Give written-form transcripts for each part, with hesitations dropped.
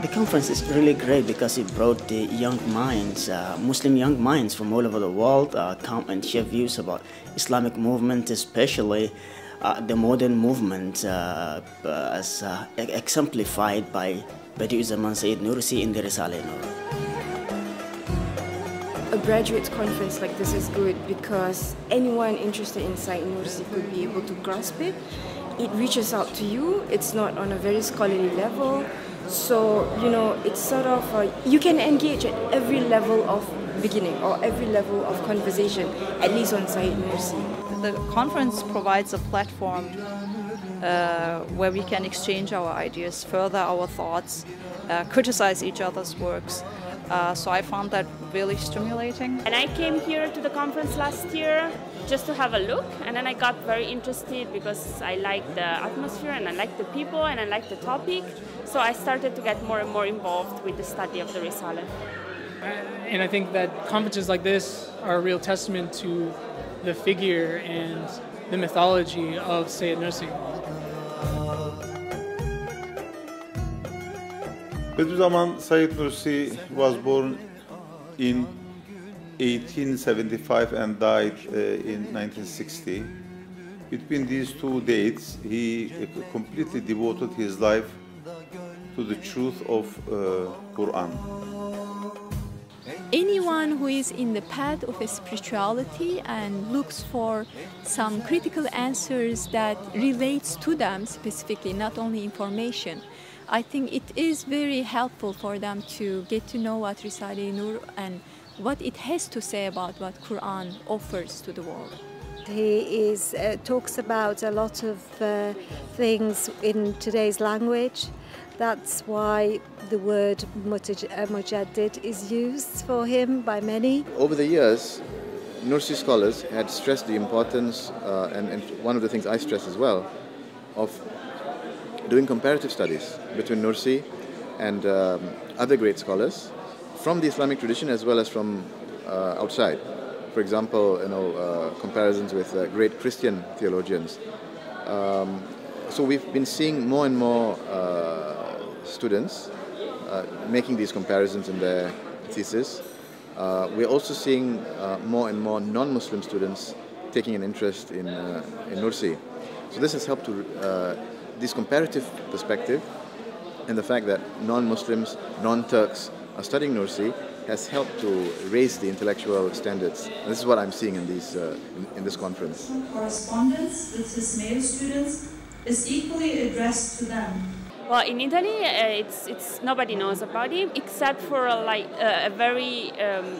The conference is really great because it brought the young minds, Muslim young minds from all over the world, come and share views about Islamic movement, especially the modern movement as exemplified by Badi'uzzaman Sayyid Nursi in the Risale Nur. A graduate conference like this is good because anyone interested in Sayyid Nursi could be able to grasp it. It reaches out to you. It's not on a very scholarly level. So, you know, it's sort of, you can engage at every level of beginning or every level of conversation, at least on Sayyid Nursi. The conference provides a platform where we can exchange our ideas, further our thoughts, criticize each other's works. So I found that really stimulating. And I came here to the conference last year just to have a look, and then I got very interested because I like the atmosphere and I like the people and I like the topic. So I started to get more and more involved with the study of the Risale. And I think that conferences like this are a real testament to the figure and the mythology of Sayyid Nursi. Badi'uzzaman Sayyid Nursi was born in 1875 and died in 1960. Between these two dates, he completely devoted his life to the truth of Quran. Anyone who is in the path of a spirituality and looks for some critical answers that relates to them specifically, not only information, I think it is very helpful for them to get to know what Risale Nur and what it has to say about what Quran offers to the world. He talks about a lot of things in today's language. That's why the word mujaddid is used for him by many. Over the years, Nursi scholars had stressed the importance, and one of the things I stress as well, of doing comparative studies between Nursi and other great scholars from the Islamic tradition as well as from outside. For example, comparisons with great Christian theologians. So we've been seeing more and more students making these comparisons in their thesis. We're also seeing more and more non-Muslim students taking an interest in Nursi. So this has helped to this comparative perspective, and the fact that non-Muslims, non-Turks are studying Nursi has helped to raise the intellectual standards. And this is what I'm seeing in this conference. Correspondence with his male students is equally addressed to them. Well, in Italy, it's nobody knows about him except for a very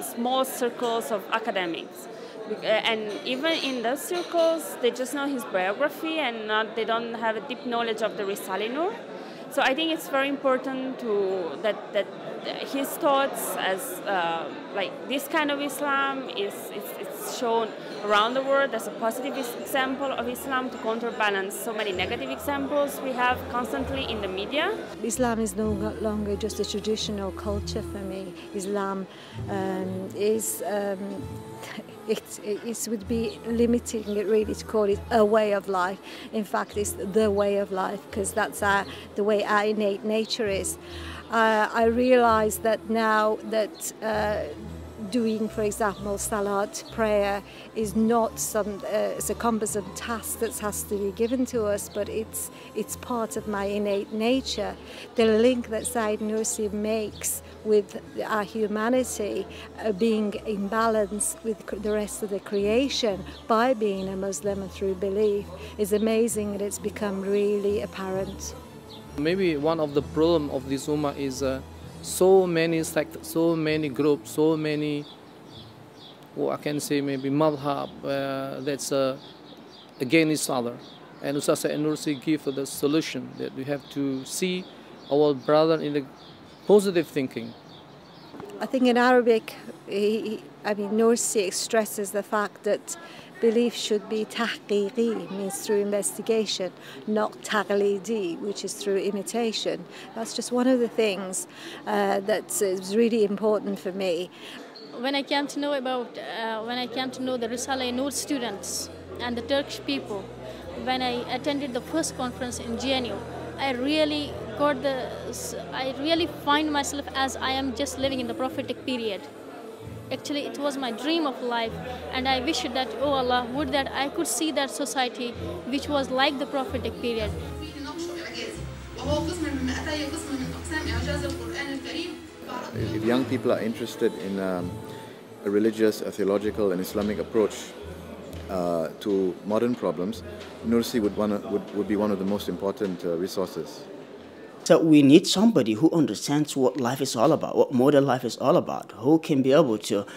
small circles of academics. And even in those circles, they just know his biography and they don't have a deep knowledge of the Risale Nur. So I think it's very important that his thoughts as this kind of Islam it's shown around the world as a positive example of Islam to counterbalance so many negative examples we have constantly in the media. Islam is no longer just a traditional culture for me. Islam is it would be limiting it really to call it a way of life. In fact, it's the way of life because that's the way our innate nature is. I realize that now that doing, for example, salat, prayer, is not it's a cumbersome task that has to be given to us, but it's part of my innate nature. The link that Sayyid Nursi makes with our humanity being in balance with the rest of the creation by being a Muslim and through belief is amazing, and it's become really apparent. Maybe one of the problems of this ummah is so many sects, so many groups, so many, I can say maybe madhab that's against each other. And Ustaz Sayyid Nursi give the solution that we have to see our brother in the positive thinking. I think in Arabic, Nursi stresses the fact that belief should be tahqiqi, means through investigation, not taqlidi, which is through imitation. That's just one of the things that is really important for me. When I came to know the Risale Nur students and the Turkish people, when I attended the first conference in GNU, I really I really find myself as I am just living in the prophetic period. Actually, it was my dream of life, and I wish that, oh Allah, would that I could see that society which was like the prophetic period. If young people are interested in a religious, a theological and Islamic approach to modern problems, Nursi would be one of the most important resources. So we need somebody who understands what life is all about, what modern life is all about, who can be able to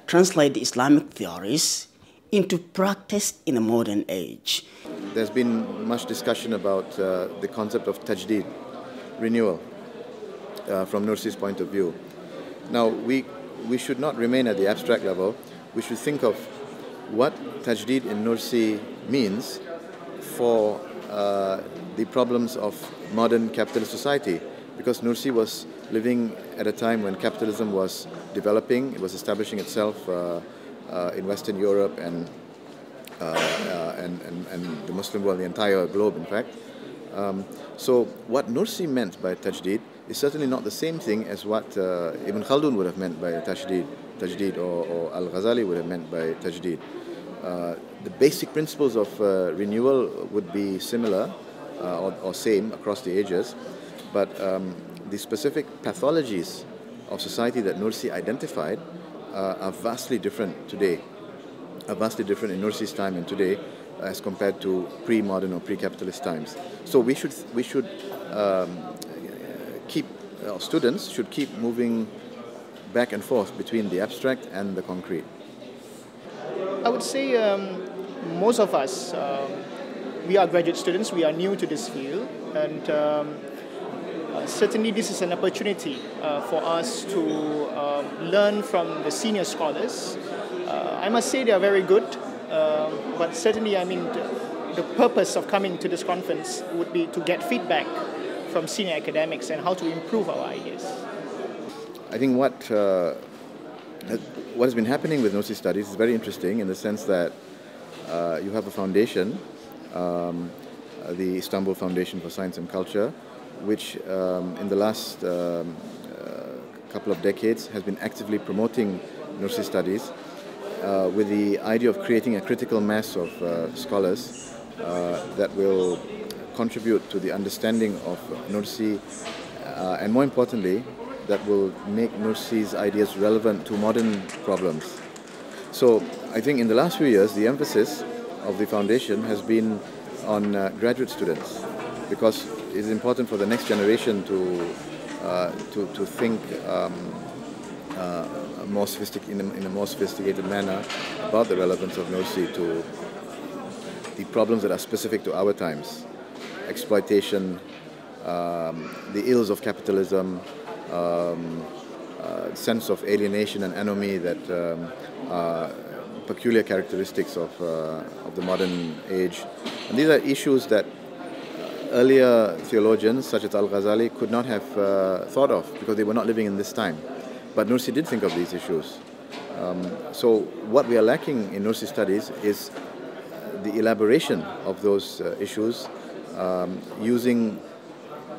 translate the Islamic theories into practice in a modern age. There's been much discussion about the concept of tajdeed, renewal, from Nursi's point of view. Now, we should not remain at the abstract level. We should think of what tajdeed in Nursi means for the problems of modern capitalist society, because Nursi was living at a time when capitalism was developing, it was establishing itself in Western Europe and the Muslim world, the entire globe, in fact. So what Nursi meant by tajdeed is certainly not the same thing as what Ibn Khaldun would have meant by tajdeed, or Al-Ghazali would have meant by tajdeed. The basic principles of renewal would be similar or same across the ages, but the specific pathologies of society that Nursi identified are vastly different today, are vastly different in Nursi's time and today as compared to pre-modern or pre-capitalist times. So we should keep, students should keep moving back and forth between the abstract and the concrete. I would say most of us, we are graduate students, we are new to this field, and certainly this is an opportunity for us to learn from the senior scholars. I must say they are very good, but certainly, I mean, the purpose of coming to this conference would be to get feedback from senior academics and how to improve our ideas. I think what has been happening with Nursi studies is very interesting in the sense that you have a foundation, the Istanbul Foundation for Science and Culture, which in the last couple of decades has been actively promoting Nursi studies with the idea of creating a critical mass of scholars that will contribute to the understanding of Nursi, and more importantly, that will make Nursi's ideas relevant to modern problems. So I think in the last few years, the emphasis of the foundation has been on graduate students, because it is important for the next generation to think in a more sophisticated manner about the relevance of Nursi to the problems that are specific to our times: exploitation, the ills of capitalism, sense of alienation and anomie that are peculiar characteristics of the modern age. And these are issues that earlier theologians such as Al-Ghazali could not have thought of because they were not living in this time. But Nursi did think of these issues. So what we are lacking in Nursi studies is the elaboration of those issues using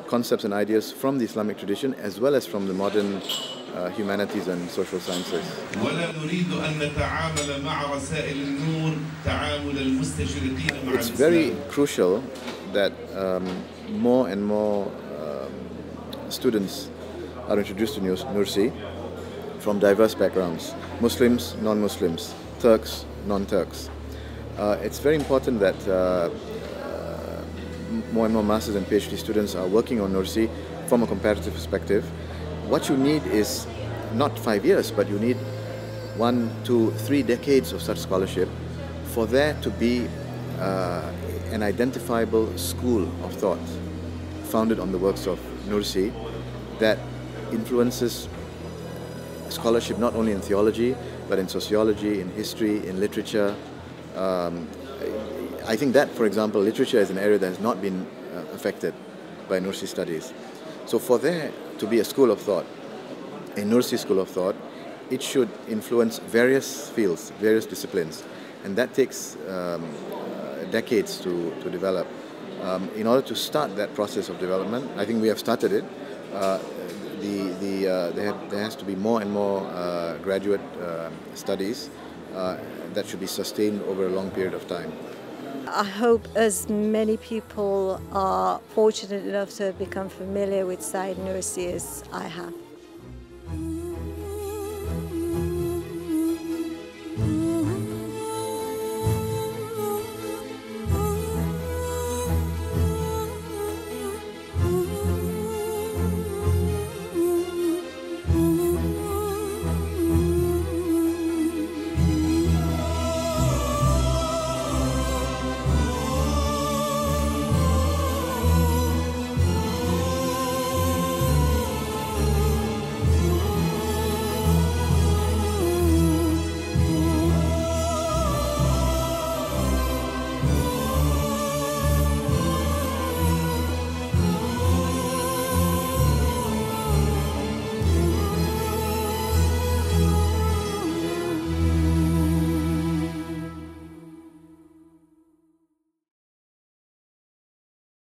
concepts and ideas from the Islamic tradition as well as from the modern humanities and social sciences. It's very crucial that more and more students are introduced to Nursi from diverse backgrounds: Muslims, non-Muslims, Turks, non-Turks. It's very important that more and more masters and PhD students are working on Nursi from a comparative perspective. What you need is not 5 years, but you need 1, 2, 3 decades of such scholarship for there to be an identifiable school of thought founded on the works of Nursi that influences scholarship not only in theology, but in sociology, in history, in literature. I think that, for example, literature is an area that has not been affected by Nursi studies. So for there to be a school of thought, a Nursi school of thought, it should influence various fields, various disciplines. And that takes decades to develop. In order to start that process of development, I think we have started it. There has to be more and more graduate studies that should be sustained over a long period of time. I hope as many people are fortunate enough to have become familiar with Said Nursi as I have.